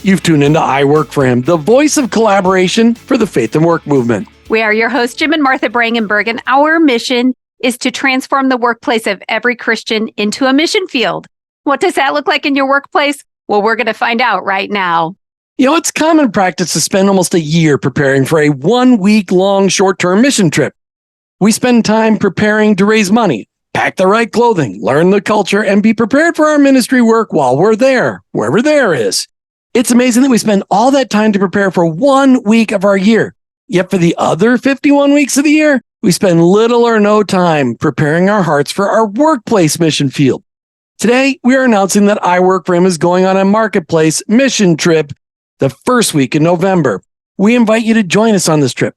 You've tuned into I Work for Him, the voice of collaboration for the faith and work movement. We are your hosts, Jim and Martha Brangenberg, and our mission is to transform the workplace of every Christian into a mission field. What does that look like in your workplace? Well, we're going to find out right now. You know, it's common practice to spend almost a year preparing for a 1 week long short-term mission trip. We spend time preparing to raise money, pack the right clothing, learn the culture, and be prepared for our ministry work while we're there, wherever there is. It's amazing that we spend all that time to prepare for 1 week of our year. Yet for the other 51 weeks of the year, we spend little or no time preparing our hearts for our workplace mission field. Today, we are announcing that I Work for Him is going on a marketplace mission trip the first week in November. We invite you to join us on this trip.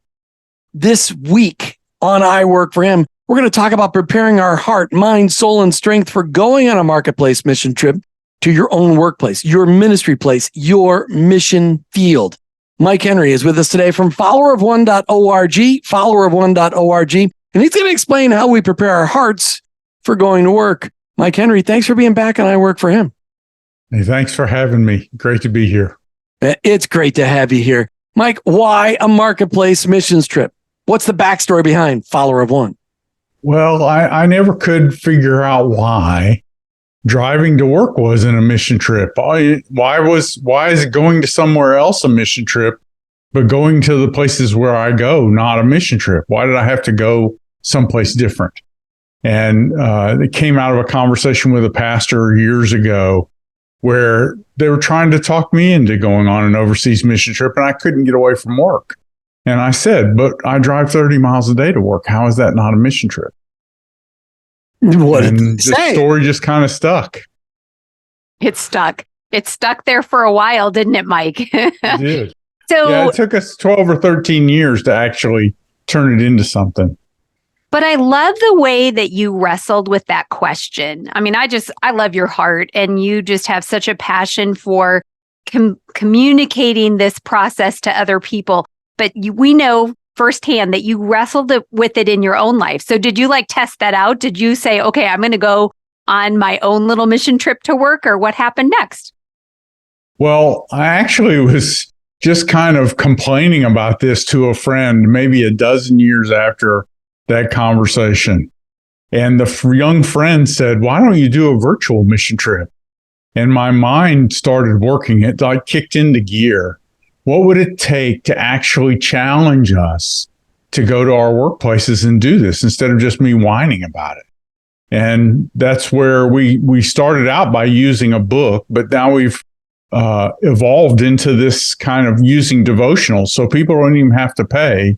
This week on I Work for Him, we're going to talk about preparing our heart, mind, soul, and strength for going on a marketplace mission trip to your own workplace, your ministry place, your mission field. Mike Henry is with us today from followerofone.org, followerofone.org, and he's going to explain how we prepare our hearts for going to work. Mike Henry, thanks for being back on I Work for Him. Hey, thanks for having me. Great to be here. It's great to have you here. Mike, why a marketplace missions trip? What's the backstory behind Follower of One? Well, I never could figure out why driving to work wasn't a mission trip. Why is it going to somewhere else a mission trip, but going to the places where I go not a mission trip? Why did I have to go someplace different? And it came out of a conversation with a pastor years ago where they were trying to talk me into going on an overseas mission trip, and I couldn't get away from work. And I said, but I drive 30 miles a day to work. How is that not a mission trip? What did and they say? The story just kind of stuck. It's stuck. It stuck there for a while, didn't it, Mike? It did. So, yeah, it took us 12 or 13 years to actually turn it into something. But I love the way that you wrestled with that question. I mean, I love your heart, and you just have such a passion for communicating this process to other people. But we know firsthand that you wrestled with it in your own life. So did you test that out? Did you say, okay, I'm going to go on my own little mission trip to work, or what happened next? Well, I actually was just kind of complaining about this to a friend maybe a dozen years after that conversation. And the young friend said, why don't you do a virtual mission trip? And my mind started working. It kicked into gear. What would it take to actually challenge us to go to our workplaces and do this instead of just me whining about it? And that's where we started out by using a book, but now we've evolved into this kind of using devotionals. So people don't even have to pay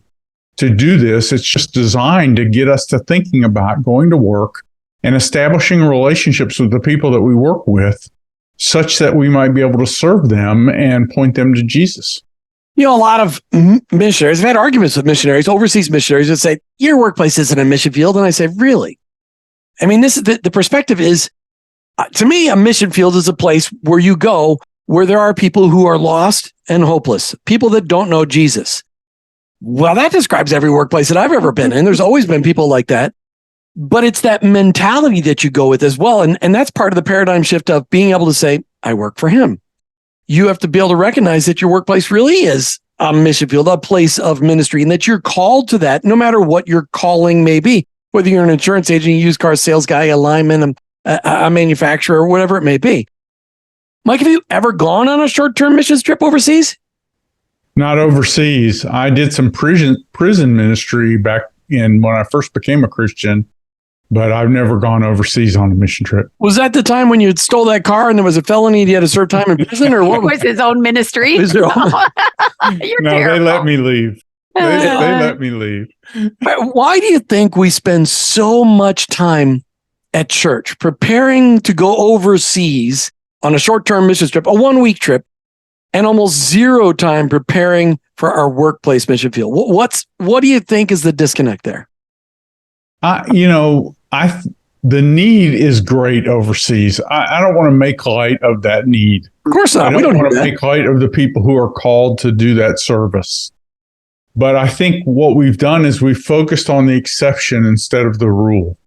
to do this. It's just designed to get us to thinking about going to work and establishing relationships with the people that we work with, such that we might be able to serve them and point them to Jesus. You know, a lot of missionaries, I've had arguments with missionaries, overseas missionaries that say, your workplace isn't a mission field. And I say, really? I mean, this is the perspective is, to me, a mission field is a place where you go, where there are people who are lost and hopeless, people that don't know Jesus. Well, that describes every workplace that I've ever been in. There's always been people like that. But it's that mentality that you go with as well. And that's part of the paradigm shift of being able to say, I work for Him. You have to be able to recognize that your workplace really is a mission field, a place of ministry, and that you're called to that no matter what your calling may be, whether you're an insurance agent, a used car sales guy, a lineman, a manufacturer, whatever it may be. Mike, have you ever gone on a short-term missions trip overseas? Not overseas. I did some prison ministry back when I first became a Christian, but I've never gone overseas on a mission trip. Was that the time when you stole that car and there was a felony and you had to serve time in prison, or what? It was his own ministry. Was their own? You're No, terrible. they let me leave. They let me leave. Why do you think we spend so much time at church preparing to go overseas on a short-term mission trip, a 1 week trip, and almost zero time preparing for our workplace mission field? What do you think is the disconnect there? The need is great overseas. I don't want to make light of that need. Of course not. We don't want to make light of the people who are called to do that service. But I think what we've done is we've focused on the exception instead of the rule.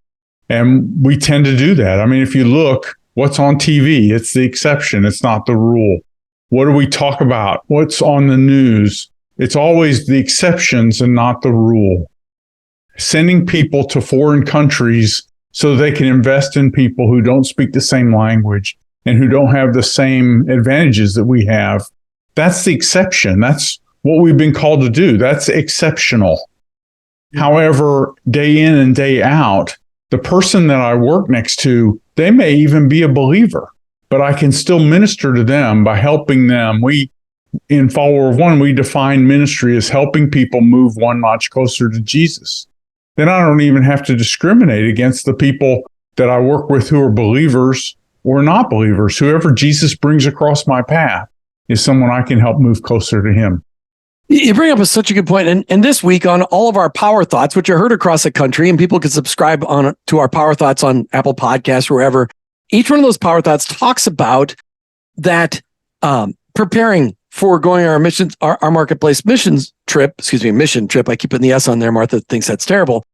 And we tend to do that. I mean, if you look, what's on TV, it's the exception. It's not the rule. What do we talk about? What's on the news? It's always the exceptions and not the rule. Sending people to foreign countries so they can invest in people who don't speak the same language and who don't have the same advantages that we have. That's the exception. That's what we've been called to do. That's exceptional. However, day in and day out, the person that I work next to, they may even be a believer, but I can still minister to them by helping them. In Follower of One, we define ministry as helping people move one notch closer to Jesus. Then I don't even have to discriminate against the people that I work with who are believers or not believers. Whoever Jesus brings across my path is someone I can help move closer to him. You bring up such a good point. And this week on all of our Power Thoughts, which are heard across the country, and people can subscribe to our Power Thoughts on Apple Podcasts, wherever, each one of those Power Thoughts talks about that preparing for going our missions, our marketplace mission trip. I keep putting the S on there. Martha thinks that's terrible.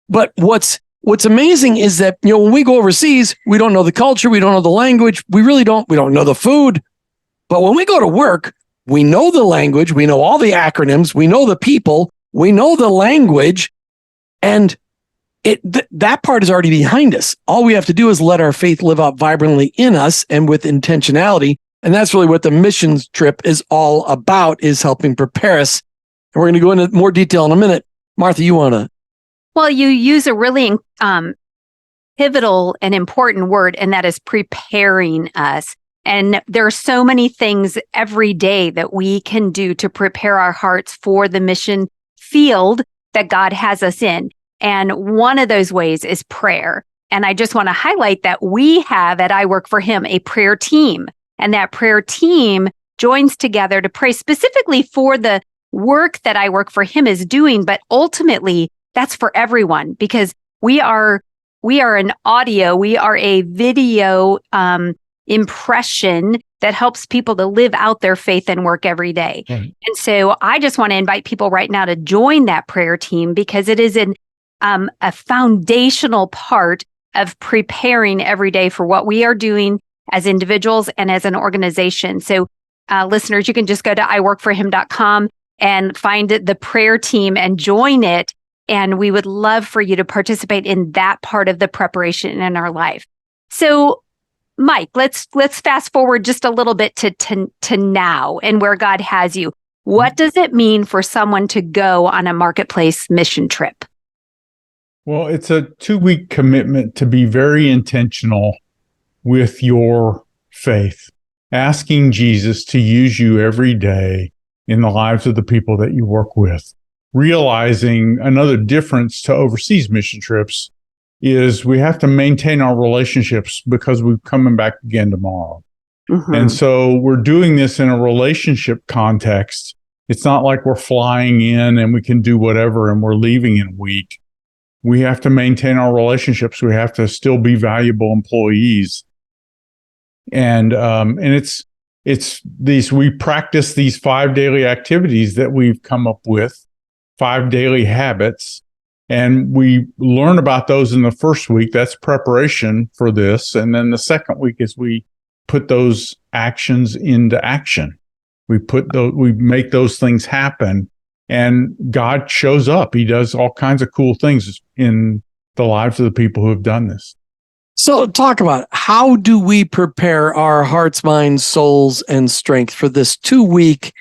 But what's amazing is that, when we go overseas, we don't know the culture, we don't know the language, we don't know the food. But when we go to work, we know the language, we know all the acronyms, we know the people, we know the language, and that part is already behind us. All we have to do is let our faith live out vibrantly in us and with intentionality. And that's really what the missions trip is all about, is helping prepare us. And we're going to go into more detail in a minute. Martha, you want to? Well, you use a really pivotal and important word, and that is preparing us. And there are so many things every day that we can do to prepare our hearts for the mission field that God has us in. And one of those ways is prayer. And I just want to highlight that we have at I Work for Him a prayer team. And that prayer team joins together to pray specifically for the work that I Work for Him is doing. But ultimately, that's for everyone, because we are an audio, we are a video impression that helps people to live out their faith and work every day. Right. And so I just want to invite people right now to join that prayer team, because it is a foundational part of preparing every day for what we are doing as individuals and as an organization. So listeners, you can just go to iworkforhim.com and find the prayer team and join it. And we would love for you to participate in that part of the preparation in our life. So Mike, let's fast forward just a little bit to now and where God has you. What does it mean for someone to go on a marketplace mission trip? Well, it's a 2-week commitment to be very intentional with your faith, asking Jesus to use you every day in the lives of the people that you work with. Realizing another difference to overseas mission trips is we have to maintain our relationships because we're coming back again tomorrow. Mm-hmm. And so we're doing this in a relationship context. It's not like we're flying in and we can do whatever and we're leaving in a week. We have to maintain our relationships. We have to still be valuable employees. And it's these, we practice these 5 daily activities that we've come up with, 5 daily habits. And we learn about those in the first week. That's preparation for this. And then the second week is we put those actions into action. We make those things happen, and God shows up. He does all kinds of cool things in the lives of the people who have done this. So talk about it. How do we prepare our hearts, minds, souls, and strength for this 2-week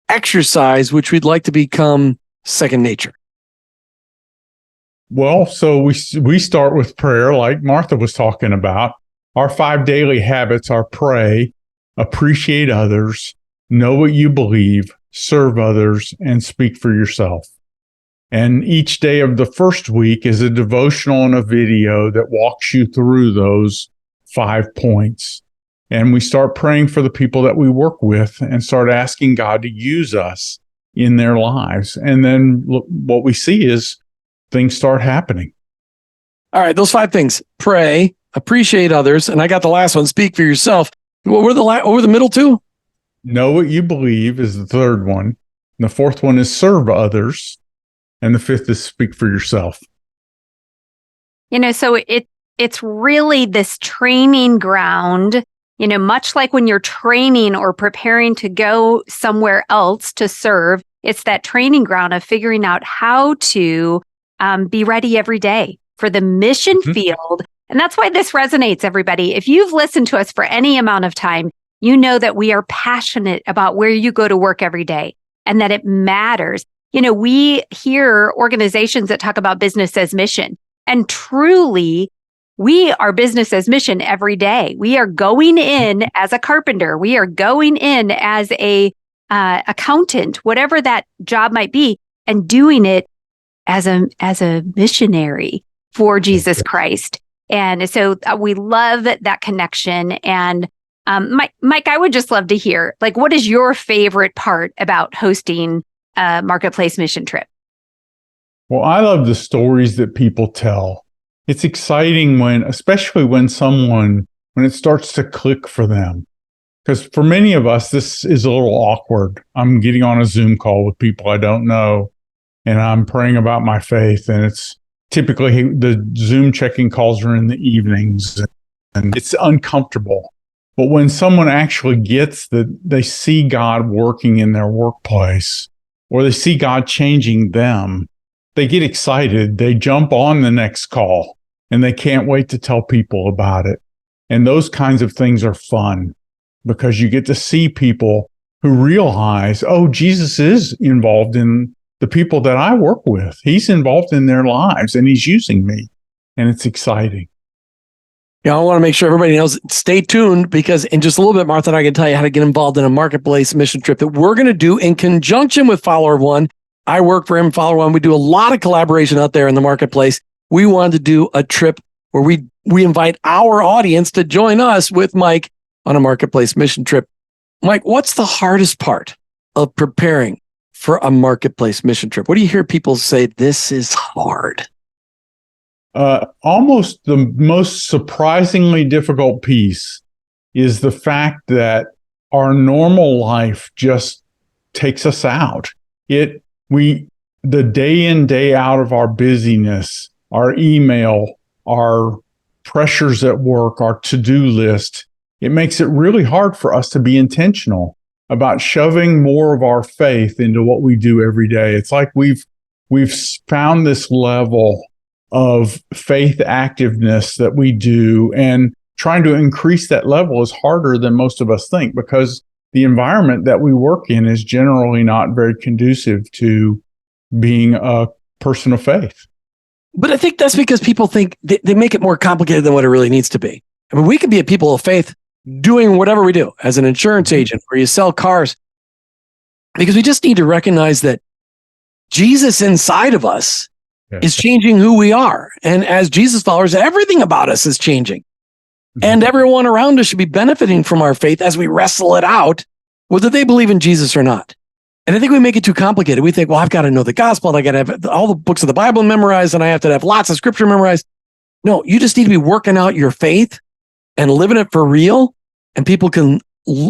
exercise, which we'd like to become second nature? Well, so we start with prayer, like Martha was talking about. Our 5 daily habits are pray, appreciate others, know what you believe, serve others, and speak for yourself. And each day of the first week is a devotional and a video that walks you through those 5 points. And we start praying for the people that we work with and start asking God to use us in their lives. And then what we see is things start happening. All right, those 5 things: pray, appreciate others, and I got the last one, speak for yourself. What were the middle 2? Know what you believe is the third one. And the fourth one is serve others. And the fifth is speak for yourself. So it's really this training ground Much like when you're training or preparing to go somewhere else to serve, it's that training ground of figuring out how to be ready every day for the mission field. And that's why this resonates, everybody. If you've listened to us for any amount of time, you know that we are passionate about where you go to work every day and that it matters. We hear organizations that talk about business as mission, and truly, we are business as mission every day. We are going in as a carpenter. We are going in as a accountant, whatever that job might be, and doing it as a missionary for Jesus Christ. And so we love that connection. And Mike, I would just love to hear, what is your favorite part about hosting a marketplace mission trip? Well, I love the stories that people tell. It's exciting especially when it starts to click for them. Because for many of us, this is a little awkward. I'm getting on a Zoom call with people I don't know, and I'm praying about my faith. And it's typically the Zoom check-in calls are in the evenings, and it's uncomfortable. But when someone actually gets that, they see God working in their workplace, or they see God changing them, they get excited. They jump on the next call and they can't wait to tell people about it. And those kinds of things are fun because you get to see people who realize, oh, Jesus is involved in the people that I work with. He's involved in their lives and he's using me. And it's exciting. I want to make sure everybody knows, stay tuned, because in just a little bit, Martha and I can tell you how to get involved in a marketplace mission trip that we're going to do in conjunction with Follower of One. I work for him, Follower One. We do a lot of collaboration out there in the marketplace. We wanted to do a trip where we invite our audience to join us with Mike on a marketplace mission trip. Mike, what's the hardest part of preparing for a marketplace mission trip? What do you hear people say, this is hard? Almost the most surprisingly difficult piece is the fact that our normal life just takes us out. The day in, day out of our busyness, our email, our pressures at work, our to-do list, it makes it really hard for us to be intentional about shoving more of our faith into what we do every day. It's like we've found this level of faith activeness that we do, and trying to increase that level is harder than most of us think, because the environment that we work in is generally not very conducive to being a person of faith. But I think that's because people think they make it more complicated than what it really needs to be. I mean, we can be a people of faith doing whatever we do as an insurance agent, or you sell cars, because we just need to recognize that Jesus inside of us is changing who we are. And as Jesus followers, everything about us is changing. And everyone around us should be benefiting from our faith as we wrestle it out, whether they believe in Jesus or not. And I think we make it too complicated. We think, well, I've got to know the gospel, and I got to have all the books of the Bible memorized, and I have to have lots of scripture memorized. No, you just need to be working out your faith and living it for real. And people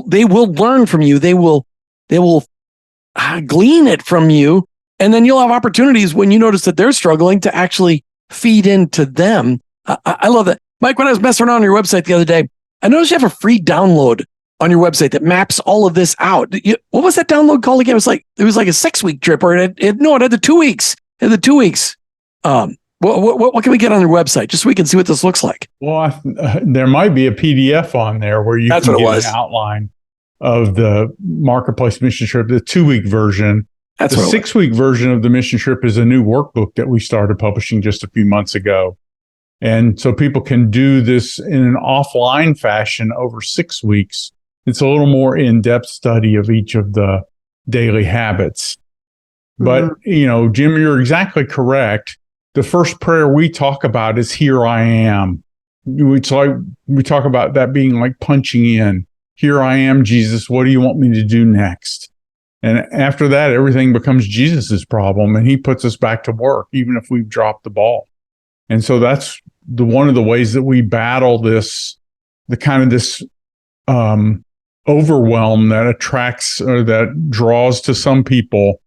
they will learn from you. They will glean it from you. And then you'll have opportunities when you notice that they're struggling to actually feed into them. I love that. Mike, when I was messing around on your website the other day, I noticed you have a free download on your website that maps all of this out. What was that download called again? It was like a 6-week trip, or it had the 2 weeks. It had the 2 weeks. What can we get on your website just so we can see what this looks like? Well, there might be a PDF on there where you can get an outline of the marketplace mission trip, the 2-week version. The 6-week version of the mission trip is a new workbook that we started publishing just a few months ago. And so people can do this in an offline fashion over 6 weeks. It's a little more in-depth study of each of the daily habits. But, Jim, you're exactly correct. The first prayer we talk about is, here I am. It's like we talk about that being like punching in. Here I am, Jesus. What do you want me to do next? And after that, everything becomes Jesus's problem, and he puts us back to work, even if we've dropped the ball. And so that's one of the ways that we battle this overwhelm that attracts or that draws to some people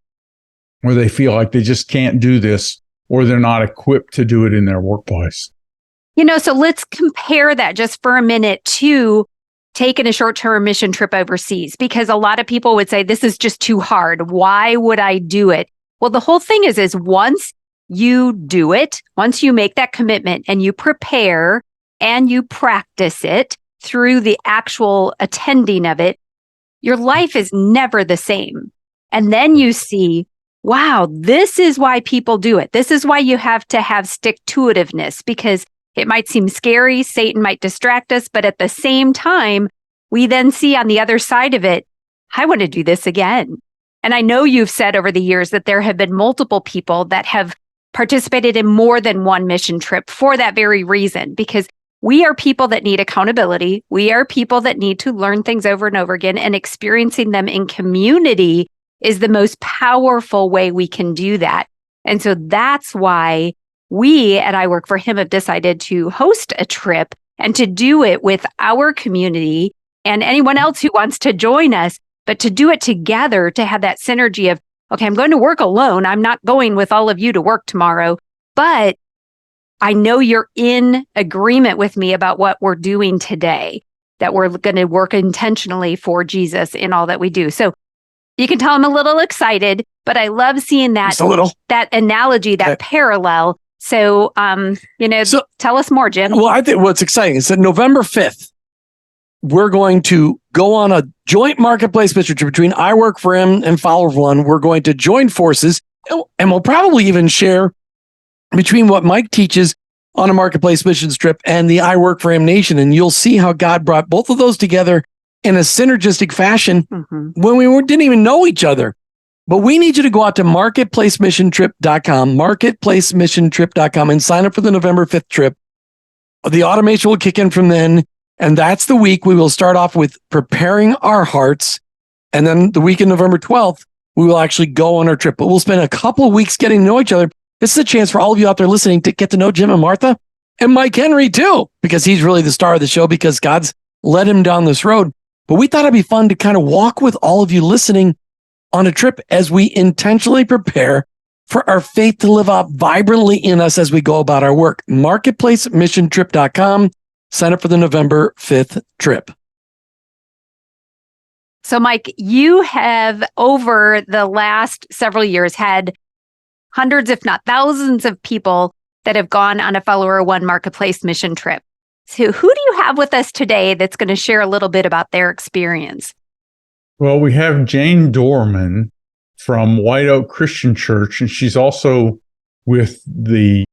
where they feel like they just can't do this, or they're not equipped to do it in their workplace. So let's compare that just for a minute to taken a short-term mission trip overseas? Because a lot of people would say, this is just too hard. Why would I do it? Well, the whole thing is once you do it, once you make that commitment and you prepare and you practice it through the actual attending of it, your life is never the same. And then you see, wow, this is why people do it. This is why you have to have stick-to-itiveness, because it might seem scary. Satan might distract us, but at the same time, we then see on the other side of it, I want to do this again. And I know you've said over the years that there have been multiple people that have participated in more than one mission trip for that very reason, because we are people that need accountability. We are people that need to learn things over and over again, and experiencing them in community is the most powerful way we can do that. And so that's why we at I Work for Him have decided to host a trip and to do it with our community and anyone else who wants to join us, but to do it together, to have that synergy of, okay, I'm going to work alone. I'm not going with all of you to work tomorrow, but I know you're in agreement with me about what we're doing today, that we're going to work intentionally for Jesus in all that we do. So you can tell I'm a little excited, but I love seeing that analogy, that parallel. So, tell us more, Jim. Well, I think what's exciting is that November 5th, we're going to go on a joint marketplace mission trip between I Work for Him and Follower of One. We're going to join forces, and we'll probably even share between what Mike teaches on a marketplace missions trip and the I Work for Him Nation. And you'll see how God brought both of those together in a synergistic fashion when we didn't even know each other. But we need you to go out to marketplacemissiontrip.com, marketplacemissiontrip.com, and sign up for the November 5th trip. The automation will kick in from then. And that's the week we will start off with preparing our hearts. And then the week of November 12th, we will actually go on our trip. But we'll spend a couple of weeks getting to know each other. This is a chance for all of you out there listening to get to know Jim and Martha and Mike Henry too, because he's really the star of the show, because God's led him down this road. But we thought it'd be fun to kind of walk with all of you listening on a trip as we intentionally prepare for our faith to live out vibrantly in us as we go about our work. Marketplacemissiontrip.com. Sign up for the November 5th trip. So, Mike, you have over the last several years had hundreds, if not thousands of people that have gone on a Follower One marketplace mission trip. So who do you have with us today that's going to share a little bit about their experience? Well, we have Jane Dorman from White Oak Christian Church, and she's also with I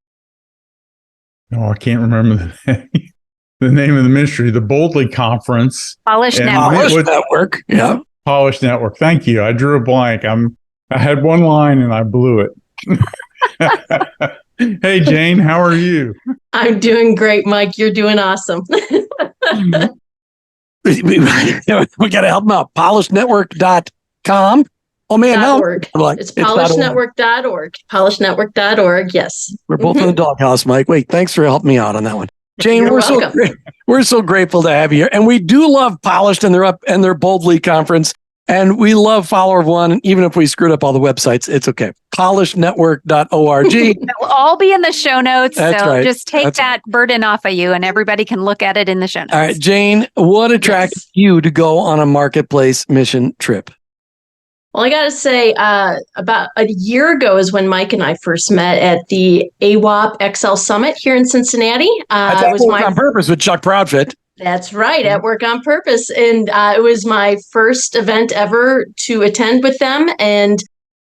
can't remember the name of the ministry, the Boldly Conference. Polished Network. Yeah. Polished Network. Thank you. I drew a blank. I had one line and I blew it. Hey, Jane, how are you? I'm doing great, Mike. You're doing awesome. We got to help them out. Polishednetwork.com. Oh, man. No. It's polishednetwork.org. Polishednetwork.org. Yes. We're both in the doghouse, Mike. Wait, thanks for helping me out on that one. Jane, You're welcome. We're so grateful to have you here. And we do love Polished and their Boldly Conference. And we love Follower of One. Even if we screwed up all the websites, it's okay. Polishednetwork.org. It'll all be in the show notes. That's so right. just take that burden off of you, and everybody can look at it in the show notes. All right, Jane, what attracted you to go on a marketplace mission trip? Well, I got to say, about a year ago is when Mike and I first met at the AWOP XL Summit here in Cincinnati. It was on purpose with Chuck Proudfit. That's right, at Work on Purpose. And it was my first event ever to attend with them. And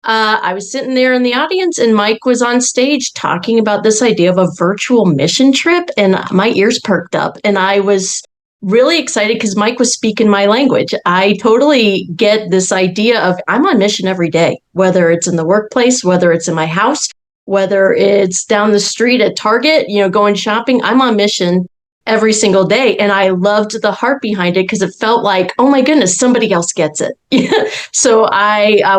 I was sitting there in the audience, and Mike was on stage talking about this idea of a virtual mission trip. And my ears perked up, and I was really excited because Mike was speaking my language. I totally get this idea of I'm on mission every day, whether it's in the workplace, whether it's in my house, whether it's down the street at Target, going shopping. I'm on mission every single day. And I loved the heart behind it because it felt like, oh my goodness, somebody else gets it. So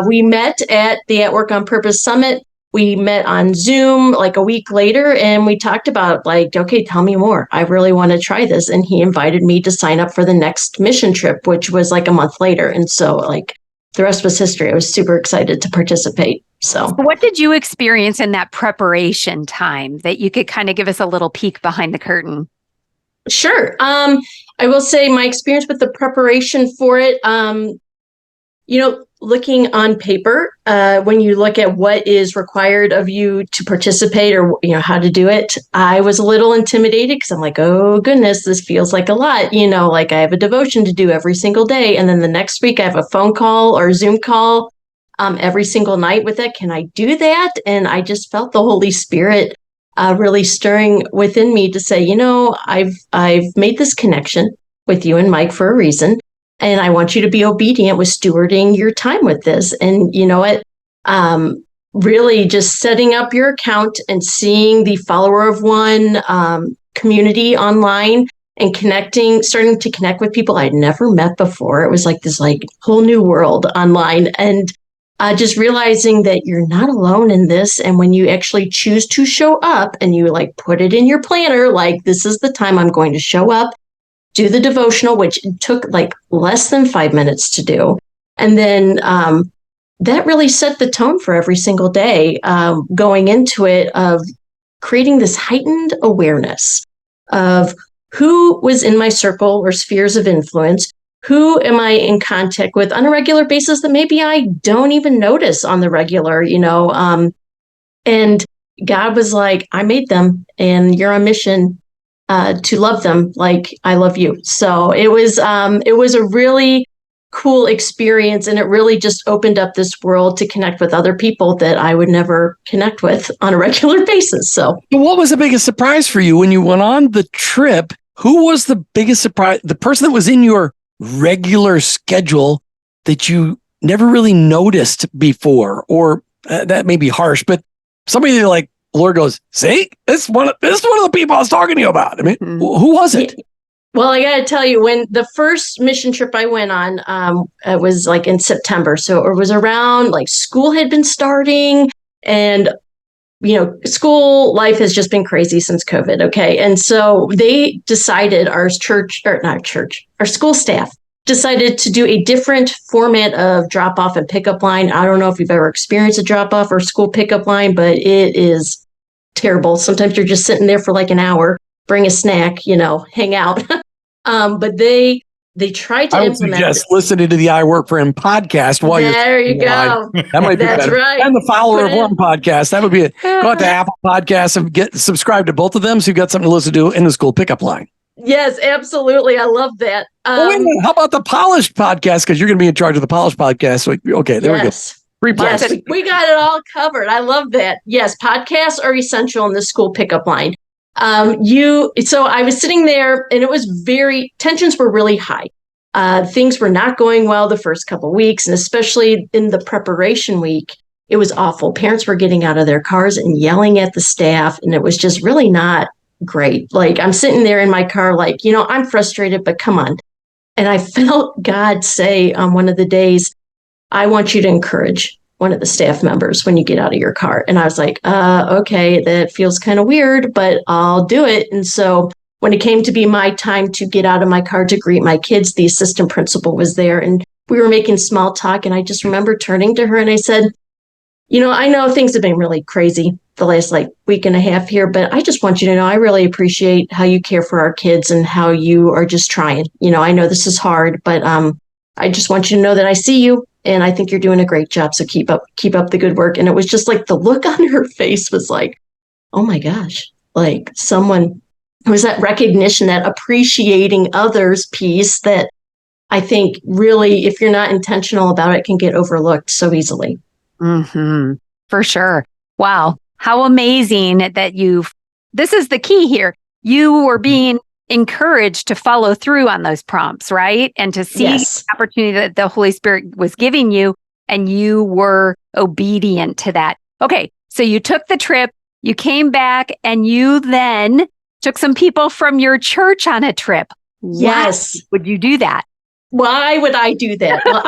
we met at the At Work on Purpose Summit. We met on Zoom like a week later, and we talked about okay, tell me more. I really want to try this. And he invited me to sign up for the next mission trip, which was like a month later. And so the rest was history. I was super excited to participate. So what did you experience in that preparation time that you could kind of give us a little peek behind the curtain? Sure. I will say my experience with the preparation for it, looking on paper, when you look at what is required of you to participate or, how to do it, I was a little intimidated because I'm like, oh goodness, this feels like a lot. Like I have a devotion to do every single day. And then the next week I have a phone call or Zoom call every single night with it. Can I do that? And I just felt the Holy Spirit really stirring within me to say, I've made this connection with you and Mike for a reason. And I want you to be obedient with stewarding your time with this. And you know what? Really just setting up your account and seeing the follower of one community online and starting to connect with people I'd never met before. It was like this whole new world online. And just realizing that you're not alone in this. And when you actually choose to show up and you put it in your planner, this is the time I'm going to show up, do the devotional, which took less than 5 minutes to do. And then that really set the tone for every single day going into it, of creating this heightened awareness of who was in my circle or spheres of influence, who am I in contact with on a regular basis that maybe I don't even notice on the regular, and God was like, I made them and you're on mission to love them like I love you. So it was a really cool experience, and it really just opened up this world to connect with other people that I would never connect with on a regular basis. So what was the biggest surprise for you when you went on the trip? Who was the biggest surprise? The person that was in your regular schedule that you never really noticed before, or that may be harsh, but somebody that Lord goes, see, this is one of the people I was talking to you about. I mean, who was it? Well, I got to tell you, when the first mission trip I went on, it was in September. So it was around school had been starting, and school life has just been crazy since COVID. Okay. And so they decided, our school staff decided to do a different format of drop off and pickup line. I don't know if you've ever experienced a drop off or school pickup line, but it is terrible. Sometimes you're just sitting there for an hour, bring a snack, hang out. But they tried to I would implement suggest it. listening to the I Work for Him podcast while There you go. That might be That's better. right. And the Follower of One podcast. That would be it. Go out to Apple Podcasts and subscribe to both of them so you've got something to listen to in the school pickup line. Yes, absolutely. I love that. Wait a minute. How about the Polished podcast? Because you're going to be in charge of the Polished podcast. So, okay, there we go. Free yes, we got it all covered. I love that. Yes, podcasts are essential in the school pickup line. So I was sitting there, and it was tensions were really high. Things were not going well the first couple of weeks, and especially in the preparation week, it was awful. Parents were getting out of their cars and yelling at the staff, and it was just really not great. I'm sitting there in my car, I'm frustrated, but come on. And I felt God say on one of the days, I want you to encourage one of the staff members when you get out of your car. And I was like, okay, that feels kind of weird, but I'll do it. And so when it came to be my time to get out of my car to greet my kids, the assistant principal was there, and we were making small talk. And I just remember turning to her and I said, I know things have been really crazy the last week and a half here, but I just want you to know I really appreciate how you care for our kids and how you are just trying. I know this is hard, but I just want you to know that I see you and I think you're doing a great job. So keep up the good work. And it was just the look on her face was oh my gosh, someone, it was that recognition, that appreciating others piece that I think really, if you're not intentional about it, can get overlooked so easily. Mm-hmm. For sure. Wow. How amazing that this is the key here. You were being encouraged to follow through on those prompts, right? And to see the opportunity that the Holy Spirit was giving you, and you were obedient to that. Okay. So you took the trip, you came back, and you then took some people from your church on a trip. Yes. Why would you do that? Why would I do that? Well,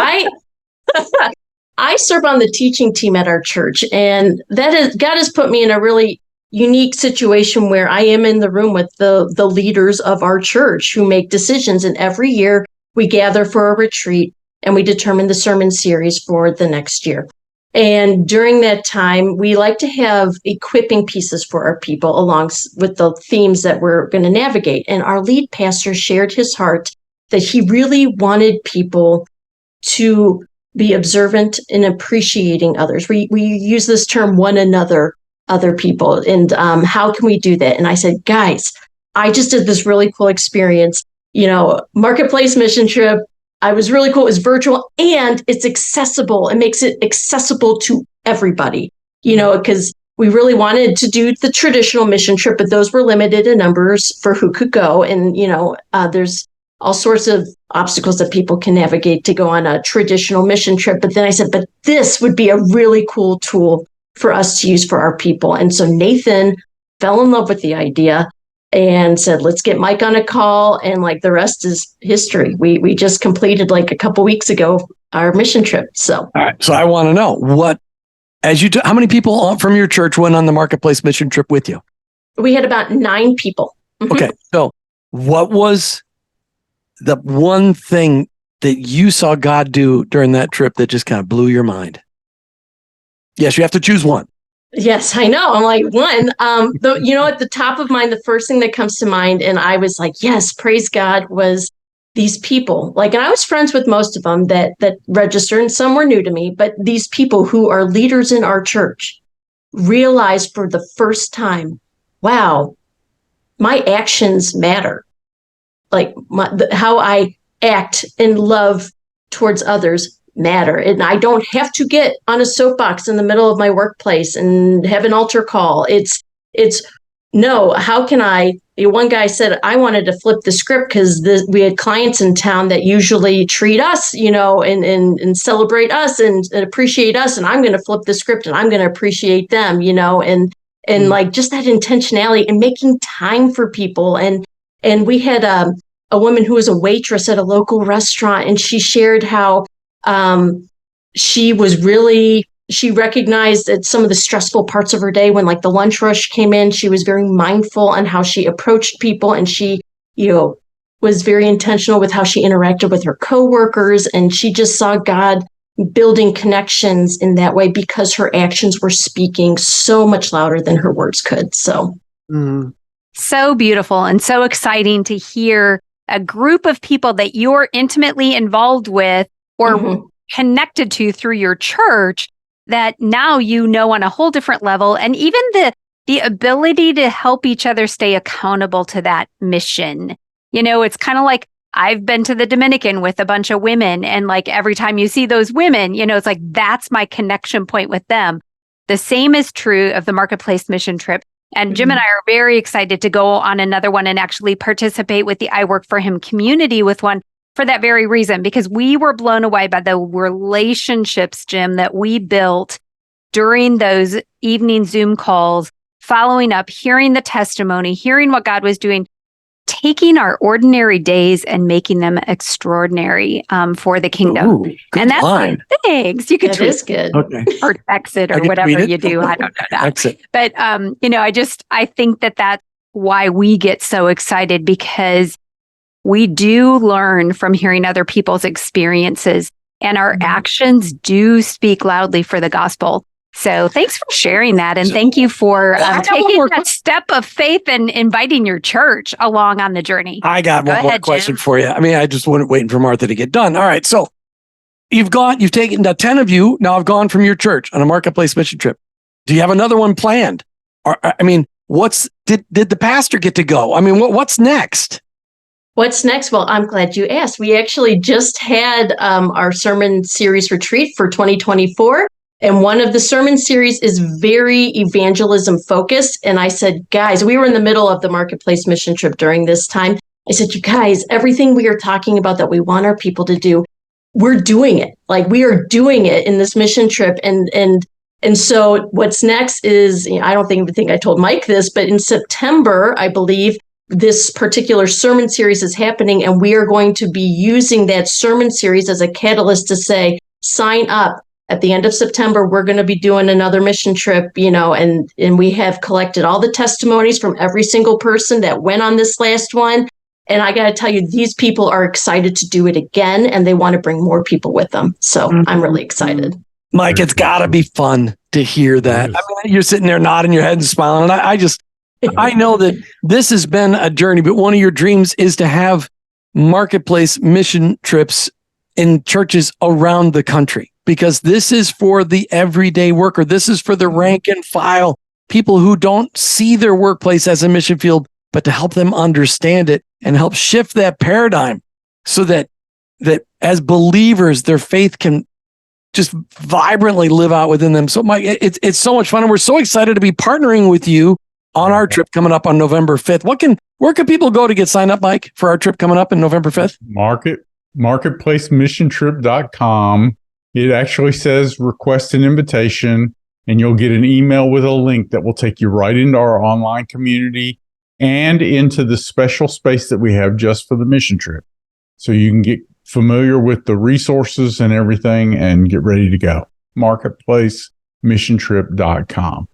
I serve on the teaching team at our church, and God has put me in a really unique situation where I am in the room with the leaders of our church who make decisions. And every year we gather for a retreat and we determine the sermon series for the next year. And during that time, we like to have equipping pieces for our people along with the themes that we're going to navigate. And our lead pastor shared his heart that he really wanted people to be observant and appreciating others. We use this term one another, other people. And how can we do that? And I said, guys, I just did this really cool experience, marketplace mission trip. I was really cool. It was virtual and it's accessible. It makes it accessible to everybody, because we really wanted to do the traditional mission trip, but those were limited in numbers for who could go. And, there's all sorts of obstacles that people can navigate to go on a traditional mission trip. But then I said, but this would be a really cool tool for us to use for our people. And so Nathan fell in love with the idea and said, let's get Mike on a call. And the rest is history. We just completed a couple weeks ago, our mission trip. So, all right. So I want to know how many people from your church went on the marketplace mission trip with you? We had about 9 people. Mm-hmm. Okay. So what was the one thing that you saw God do during that trip that just kind of blew your mind? Yes, you have to choose one. Yes, I know. I'm one. At the top of mind, the first thing that comes to mind, and I was yes, praise God, was these people. And I was friends with most of them that registered, and some were new to me. But these people who are leaders in our church realized for the first time, wow, my actions matter. How I act and love towards others matter. And I don't have to get on a soapbox in the middle of my workplace and have an altar call. It's no, how can one guy said, I wanted to flip the script because we had clients in town that usually treat us, and celebrate us and appreciate us. And I'm going to flip the script and I'm going to appreciate them, and just that intentionality and making time for people. And we had a woman who was a waitress at a local restaurant, and she shared how she recognized that some of the stressful parts of her day when the lunch rush came in, she was very mindful on how she approached people, and she, was very intentional with how she interacted with her coworkers, and she just saw God building connections in that way because her actions were speaking so much louder than her words could. So. Mm-hmm. So beautiful and so exciting to hear a group of people that you're intimately involved with or connected to through your church that now on a whole different level, and even the ability to help each other stay accountable to that mission. It's kind of I've been to the Dominican with a bunch of women, and every time you see those women, it's that's my connection point with them. The same is true of the Marketplace mission trip. And Jim and I are very excited to go on another one and actually participate with the I Work for Him community with one for that very reason, because we were blown away by the relationships, Jim, that we built during those evening Zoom calls, following up, hearing the testimony, hearing what God was doing, taking our ordinary days and making them extraordinary for the kingdom. Ooh, good and that's line. Thanks. You could That tweet is good. Okay. or exit or whatever you do. I don't know that. Exit. But, I think that that's why we get so excited, because we do learn from hearing other people's experiences, and our actions do speak loudly for the gospel. So thanks for sharing that. And thank you for taking that step of faith and inviting your church along on the journey. I got one more question for you. I just wasn't waiting for Martha to get done. All right. So you've taken the 10 of you now have gone from your church on a marketplace mission trip. Do you have another one planned? Or, did the pastor get to go? What's next? What's next? Well, I'm glad you asked. We actually just had our sermon series retreat for 2024. And one of the sermon series is very evangelism focused. And I said, guys, we were in the middle of the marketplace mission trip during this time. I said, you guys, everything we are talking about that we want our people to do, we're doing it. We are doing it in this mission trip. And so what's next is, I don't even think I told Mike this, but in September, I believe this particular sermon series is happening. And we are going to be using that sermon series as a catalyst to say, sign up. At the end of September, we're going to be doing another mission trip, and we have collected all the testimonies from every single person that went on this last one. And I got to tell you, these people are excited to do it again, and they want to bring more people with them. So I'm really excited. Mike, it's got to be fun to hear that. I mean, you're sitting there nodding your head and smiling. And I know that this has been a journey, but one of your dreams is to have marketplace mission trips in churches around the country, because this is for the everyday worker. This is for the rank and file, people who don't see their workplace as a mission field, but to help them understand it and help shift that paradigm so that as believers, their faith can just vibrantly live out within them. So Mike, it's so much fun. And we're so excited to be partnering with you on our trip coming up on November 5th. Where can people go to get signed up, Mike, for our trip coming up in November 5th? Marketplacemissiontrip.com. It actually says request an invitation, and you'll get an email with a link that will take you right into our online community and into the special space that we have just for the mission trip. So you can get familiar with the resources and everything and get ready to go. Marketplacemissiontrip.com.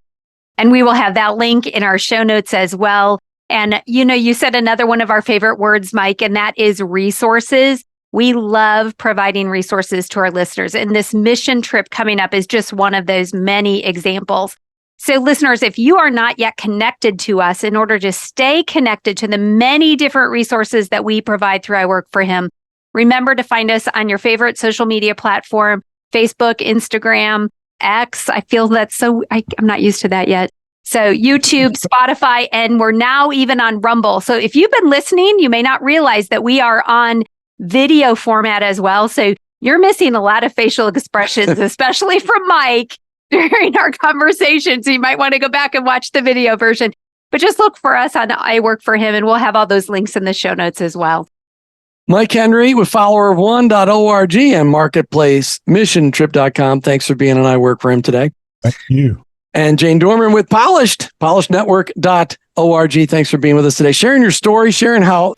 And we will have that link in our show notes as well. And, you said another one of our favorite words, Mike, and that is resources. We love providing resources to our listeners. And this mission trip coming up is just one of those many examples. So listeners, if you are not yet connected to us, in order to stay connected to the many different resources that we provide through I Work for Him, remember to find us on your favorite social media platform, Facebook, Instagram, X. I feel that's I'm not used to that yet. So YouTube, Spotify, and we're now even on Rumble. So if you've been listening, you may not realize that we are on video format as well. So you're missing a lot of facial expressions, especially from Mike during our conversation. So you might want to go back and watch the video version. But just look for us on I Work for Him, and we'll have all those links in the show notes as well. Mike Henry with followerof1.org and marketplacemissiontrip.com. Thanks for being on I Work for Him today. Thank you. And Jane Dorman with polishednetwork.org. Thanks for being with us today. Sharing your story, sharing how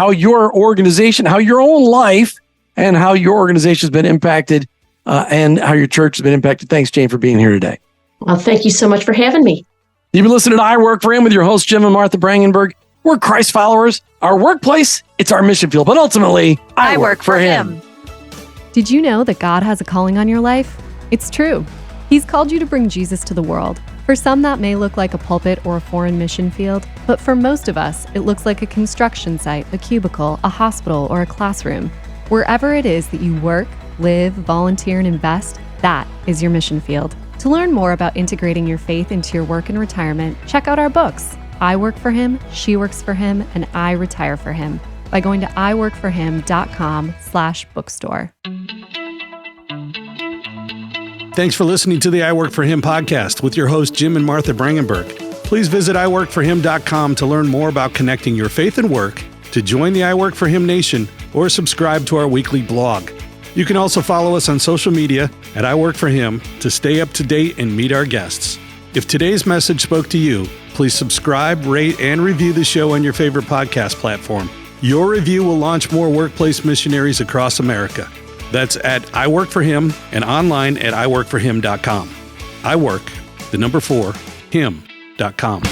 your organization, how your own life and how your organization has been impacted and how your church has been impacted. Thanks, Jane, for being here today. Well, thank you so much for having me. You've been listening to I Work for Him with your hosts, Jim and Martha Brangenberg. We're Christ followers. Our workplace, it's our mission field, but ultimately, I work for Him. Did you know that God has a calling on your life? It's true. He's called you to bring Jesus to the world. For some, that may look like a pulpit or a foreign mission field, but for most of us, it looks like a construction site, a cubicle, a hospital, or a classroom. Wherever it is that you work, live, volunteer, and invest, that is your mission field. To learn more about integrating your faith into your work and retirement, check out our books, I Work for Him, She Works for Him, and I Retire for Him, by going to iworkforhim.com/bookstore. Thanks for listening to the I Work for Him podcast with your host, Jim and Martha Brangenberg. Please visit iworkforhim.com to learn more about connecting your faith and work, to join the I Work for Him Nation, or subscribe to our weekly blog. You can also follow us on social media at I Work for Him to stay up to date and meet our guests. If today's message spoke to you, please subscribe, rate, and review the show on your favorite podcast platform. Your review will launch more workplace missionaries across America. That's at I Work for Him and online at iworkforhim.com. I work, the number 4, him.com.